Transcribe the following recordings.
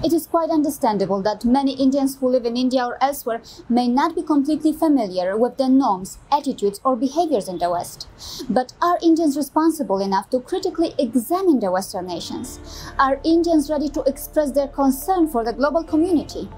It is quite understandable that many Indians who live in India or elsewhere may not be completely familiar with the norms, attitudes or behaviors in the West. But are Indians responsible enough to critically examine the Western nations? Are Indians ready to express their concern for the global community?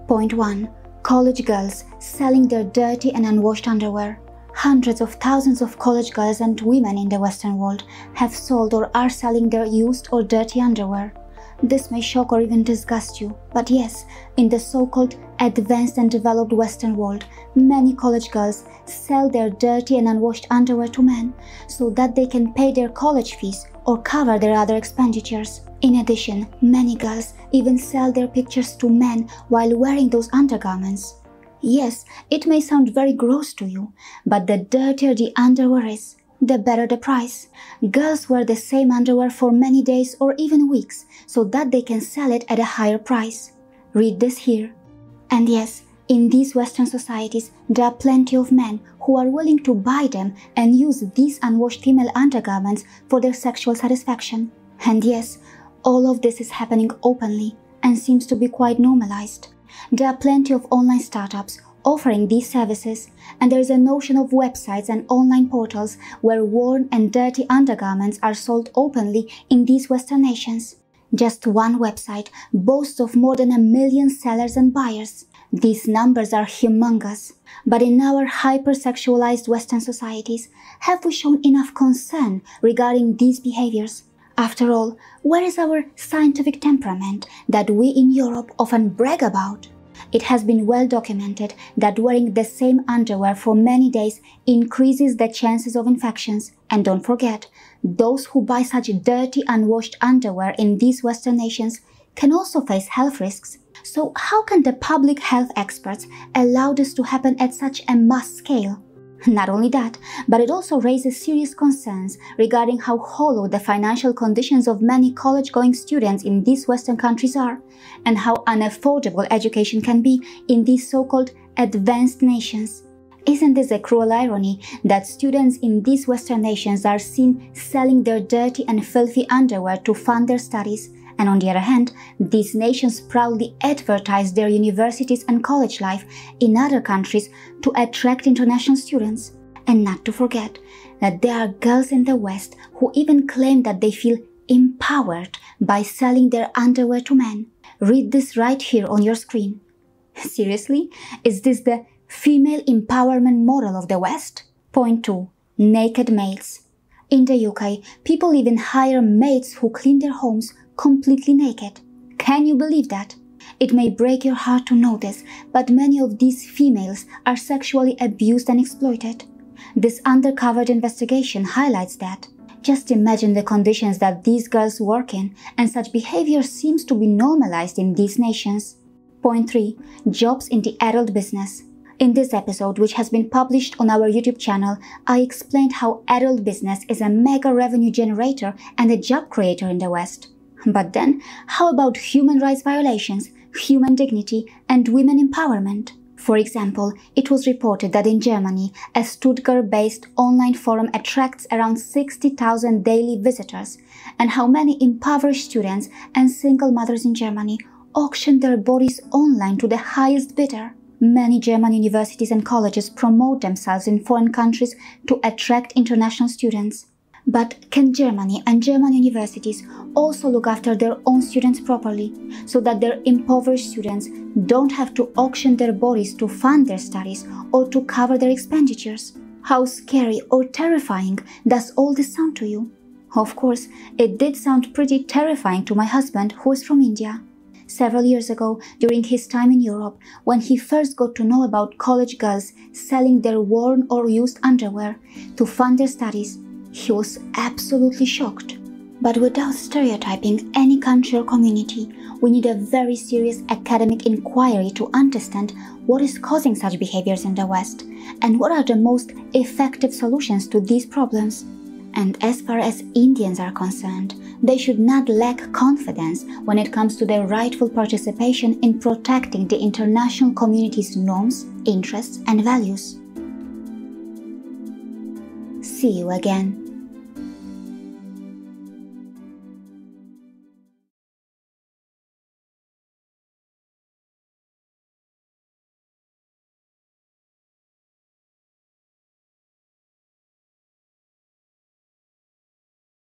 Point 1. College girls selling their dirty and unwashed underwear. Hundreds of thousands of college girls and women in the Western world have sold or are selling their used or dirty underwear. This may shock or even disgust you, but yes, in the so-called advanced and developed Western world, many college girls sell their dirty and unwashed underwear to men so that they can pay their college fees or cover their other expenditures. In addition, many girls even sell their pictures to men while wearing those undergarments. Yes, it may sound very gross to you, but the dirtier the underwear is, the better the price. Girls wear the same underwear for many days or even weeks so that they can sell it at a higher price. Read this here. And yes, in these Western societies, there are plenty of men who are willing to buy them and use these unwashed female undergarments for their sexual satisfaction. And yes, all of this is happening openly and seems to be quite normalized. There are plenty of online startups offering these services, and there is a notion of websites and online portals where worn and dirty undergarments are sold openly in these Western nations. Just one website boasts of more than 1 million sellers and buyers. These numbers are humongous. But in our hypersexualized Western societies, have we shown enough concern regarding these behaviors? After all, where is our scientific temperament that we in Europe often brag about? It has been well documented that wearing the same underwear for many days increases the chances of infections. And don't forget, those who buy such dirty, unwashed underwear in these Western nations can also face health risks. So how can the public health experts allow this to happen at such a mass scale? Not only that, but it also raises serious concerns regarding how hollow the financial conditions of many college-going students in these Western countries are, and how unaffordable education can be in these so-called advanced nations. Isn't this a cruel irony that students in these Western nations are seen selling their dirty and filthy underwear to fund their studies, and on the other hand, these nations proudly advertise their universities and college life in other countries to attract international students? And not to forget that there are girls in the West who even claim that they feel empowered by selling their underwear to men. Read this right here on your screen. Seriously? Is this the female empowerment model of the West? Point 2. Naked maids. In the UK, people even hire maids who clean their homes completely naked. Can you believe that? It may break your heart to know this, but many of these females are sexually abused and exploited. This undercover investigation highlights that. Just imagine the conditions that these girls work in, and such behavior seems to be normalized in these nations. Point 3. Jobs in the adult business. In this episode, which has been published on our YouTube channel, I explained how adult business is a mega revenue generator and a job creator in the West. But then, how about human rights violations, human dignity, and women empowerment? For example, it was reported that in Germany, a Stuttgart-based online forum attracts around 60,000 daily visitors, and how many impoverished students and single mothers in Germany auction their bodies online to the highest bidder. Many German universities and colleges promote themselves in foreign countries to attract international students. But can Germany and German universities also look after their own students properly, so that their impoverished students don't have to auction their bodies to fund their studies or to cover their expenditures? How scary or terrifying does all this sound to you? Of course, it did sound pretty terrifying to my husband, who is from India. Several years ago, during his time in Europe, when he first got to know about college girls selling their worn or used underwear to fund their studies, he was absolutely shocked. But without stereotyping any country or community, we need a very serious academic inquiry to understand what is causing such behaviors in the West and what are the most effective solutions to these problems. And as far as Indians are concerned, they should not lack confidence when it comes to their rightful participation in protecting the international community's norms, interests, and values. See you again.